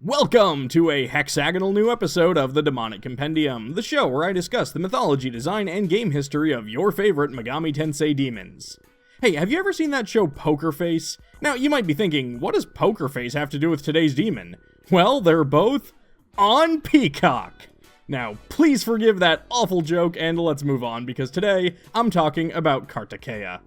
Welcome to a hexagonal new episode of the Demonic Compendium, the show where I discuss the mythology, design, and game history of your favorite Megami Tensei demons. Hey, have you ever seen that show Poker Face? Now, you might be thinking, what does Poker Face have to do with today's demon? Well, they're both on Peacock. Now, please forgive that awful joke and let's move on because today I'm talking about Kartikeya.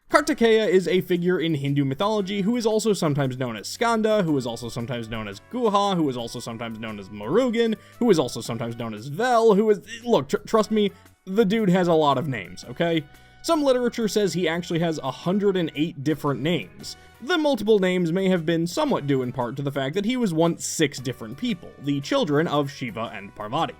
Kartikeya is a figure in Hindu mythology who is also sometimes known as Skanda, who is also sometimes known as Guha, who is also sometimes known as Murugan, who is also sometimes known as Vel, who is... Look, trust me, the dude has a lot of names, okay? Some literature says he actually has 108 different names. The multiple names may have been somewhat due in part to the fact that he was once 6 different people, the children of Shiva and Parvati.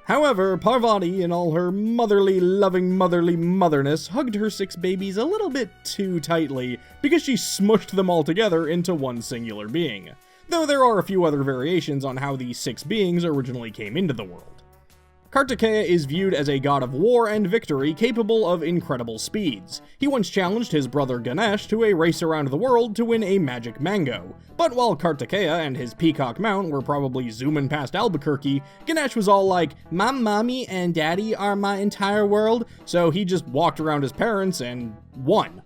However, Paravani, in all her motherly, loving motherly motherness, hugged her 6 babies a little bit too tightly because she smushed them all together into one singular being, though there are a few other variations on how these 6 beings originally came into the world. Kartikeya is viewed as a god of war and victory capable of incredible speeds. He once challenged his brother Ganesh to a race around the world to win a magic mango. But while Kartikeya and his Peacock mount were probably zooming past Albuquerque, Ganesh was all like, "My mommy and daddy are my entire world," so he just walked around his parents and won.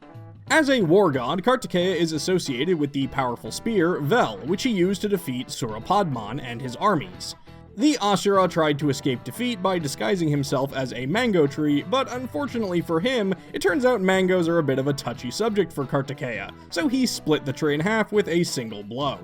As a war god, Kartikeya is associated with the powerful spear Vel, which he used to defeat Surapadman and his armies. The Asura tried to escape defeat by disguising himself as a mango tree, but unfortunately for him, it turns out mangoes are a bit of a touchy subject for Kartikeya, so he split the tree in half with a single blow.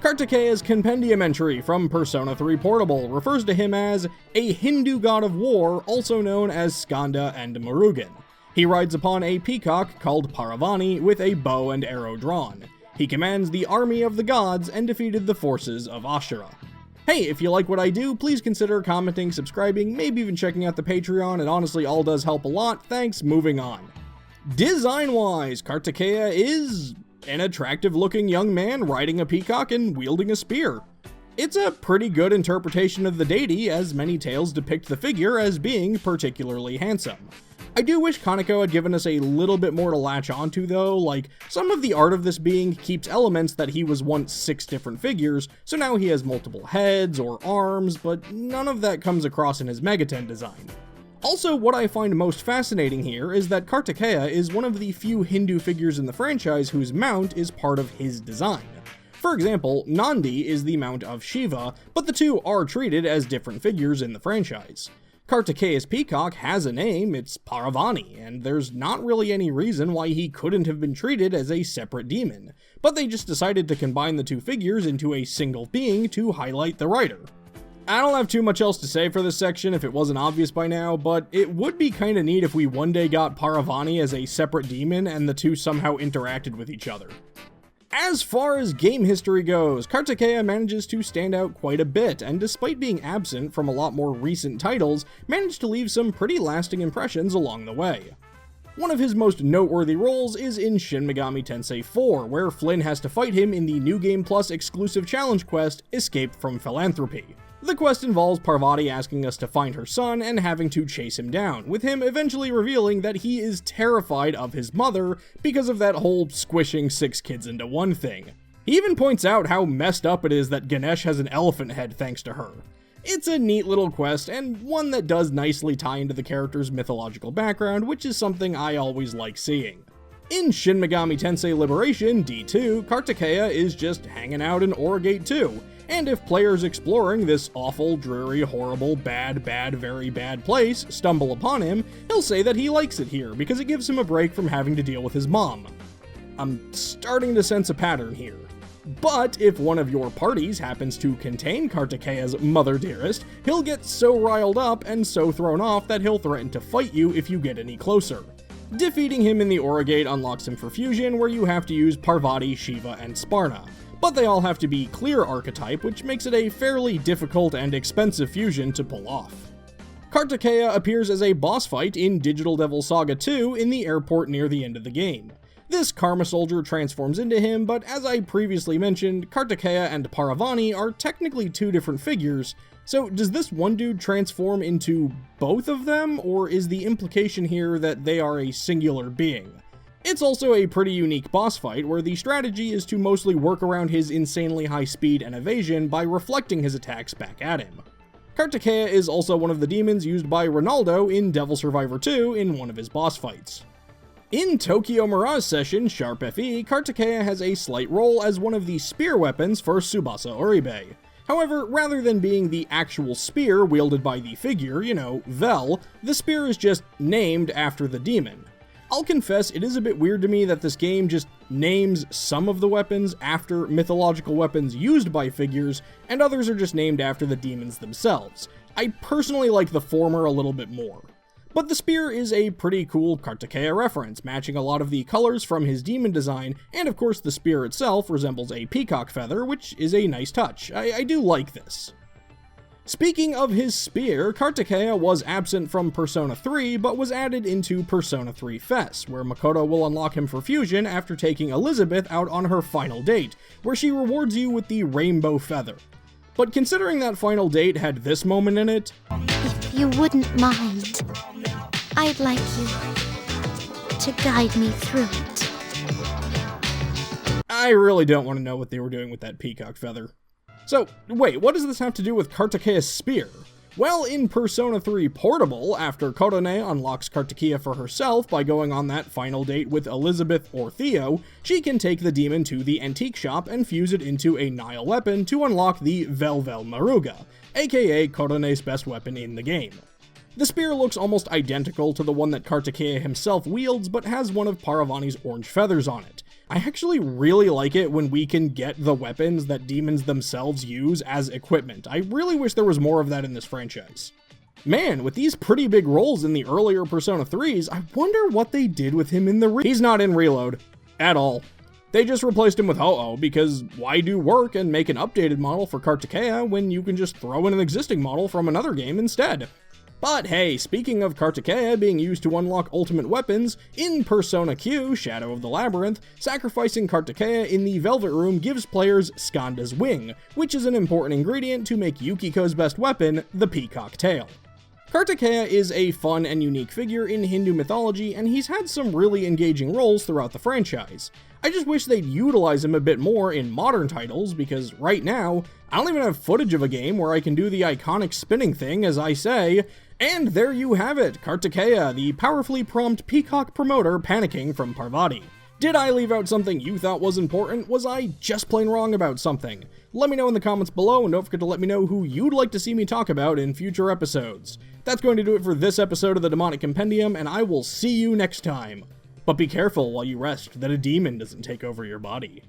Kartikeya's compendium entry from Persona 3 Portable refers to him as a Hindu god of war, also known as Skanda and Murugan. He rides upon a peacock called Paravani with a bow and arrow drawn. He commands the army of the gods and defeated the forces of Ashura. Hey, if you like what I do, please consider commenting, subscribing, maybe even checking out the Patreon. It honestly all does help a lot. Thanks, moving on. Design-wise, Kartikeya is an attractive-looking young man riding a peacock and wielding a spear. It's a pretty good interpretation of the deity, as many tales depict the figure as being particularly handsome. I do wish Kaneko had given us a little bit more to latch onto though, like, some of the art of this being keeps elements that he was once 6 different figures, so now he has multiple heads or arms, but none of that comes across in his MegaTen design. Also, what I find most fascinating here is that Kartikeya is one of the few Hindu figures in the franchise whose mount is part of his design. For example, Nandi is the mount of Shiva, but the two are treated as different figures in the franchise. Kartikeya's peacock has a name, it's Paravani, and there's not really any reason why he couldn't have been treated as a separate demon, but they just decided to combine the two figures into a single being to highlight the writer. I don't have too much else to say for this section if it wasn't obvious by now, but it would be kinda neat if we one day got Paravani as a separate demon and the two somehow interacted with each other. As far as game history goes, Kartikeya manages to stand out quite a bit, and despite being absent from a lot more recent titles, managed to leave some pretty lasting impressions along the way. One of his most noteworthy roles is in Shin Megami Tensei IV, where Flynn has to fight him in the New Game Plus exclusive challenge quest, Escape from Philanthropy. The quest involves Parvati asking us to find her son and having to chase him down, with him eventually revealing that he is terrified of his mother because of that whole squishing 6 kids into one thing. He even points out how messed up it is that Ganesh has an elephant head thanks to her. It's a neat little quest, and one that does nicely tie into the character's mythological background, which is something I always like seeing. In Shin Megami Tensei Liberation D2, Kartikeya is just hanging out in Origate 2, and if players exploring this awful, dreary, horrible, bad, very bad place stumble upon him, he'll say that he likes it here because it gives him a break from having to deal with his mom. I'm starting to sense a pattern here. But if one of your parties happens to contain Kartikeya's mother dearest, he'll get so riled up and so thrown off that he'll threaten to fight you if you get any closer. Defeating him in the Origate unlocks him for fusion, where you have to use Parvati, Shiva, and Sparna. But they all have to be clear archetype, which makes it a fairly difficult and expensive fusion to pull off. Kartikeya appears as a boss fight in Digital Devil Saga 2 in the airport near the end of the game. This Karma Soldier transforms into him, but as I previously mentioned, Kartikeya and Paravani are technically 2 different figures, so does this one dude transform into both of them, or is the implication here that they are a singular being? It's also a pretty unique boss fight where the strategy is to mostly work around his insanely high speed and evasion by reflecting his attacks back at him. Kartikeya is also one of the demons used by Ronaldo in Devil Survivor 2 in one of his boss fights. In Tokyo Mirage Session Sharp FE, Kartikeya has a slight role as one of the spear weapons for Tsubasa Uribe. However, rather than being the actual spear wielded by the figure, Vel, the spear is just named after the demon. I'll confess, it is a bit weird to me that this game just names some of the weapons after mythological weapons used by figures, and others are just named after the demons themselves. I personally like the former a little bit more. But the spear is a pretty cool Kartikeya reference, matching a lot of the colors from his demon design, and of course the spear itself resembles a peacock feather, which is a nice touch. I do like this. Speaking of his spear, Kartikeya was absent from Persona 3, but was added into Persona 3 FES, where Makoto will unlock him for fusion after taking Elizabeth out on her final date, where she rewards you with the rainbow feather. But considering that final date had this moment in it... If you wouldn't mind, I'd like you to guide me through it. I really don't want to know what they were doing with that peacock feather. So, wait, what does this have to do with Kartikeya's spear? Well, in Persona 3 Portable, after Korone unlocks Kartikeya for herself by going on that final date with Elizabeth or Theo, she can take the demon to the antique shop and fuse it into a Nile weapon to unlock the Velvel Maruga, aka Korone's best weapon in the game. The spear looks almost identical to the one that Kartikeya himself wields, but has one of Paravani's orange feathers on it. I actually really like it when we can get the weapons that demons themselves use as equipment. I really wish there was more of that in this franchise. Man, with these pretty big roles in the earlier Persona 3s, I wonder what they did with him in the He's not in Reload. At all. They just replaced him with Ho-Oh, because why do work and make an updated model for Kartikeya when you can just throw in an existing model from another game instead? But hey, speaking of Kartikeya being used to unlock ultimate weapons, in Persona Q, Shadow of the Labyrinth, sacrificing Kartikeya in the Velvet Room gives players Skanda's Wing, which is an important ingredient to make Yukiko's best weapon, the Peacock Tail. Kartikeya is a fun and unique figure in Hindu mythology, and he's had some really engaging roles throughout the franchise. I just wish they'd utilize him a bit more in modern titles, because right now, I don't even have footage of a game where I can do the iconic spinning thing as I say, and there you have it, Kartikeya, the powerfully prompt peacock promoter panicking from Paravani. Did I leave out something you thought was important? Was I just plain wrong about something? Let me know in the comments below, and don't forget to let me know who you'd like to see me talk about in future episodes. That's going to do it for this episode of the Demonic Compendium, and I will see you next time. But be careful while you rest that a demon doesn't take over your body.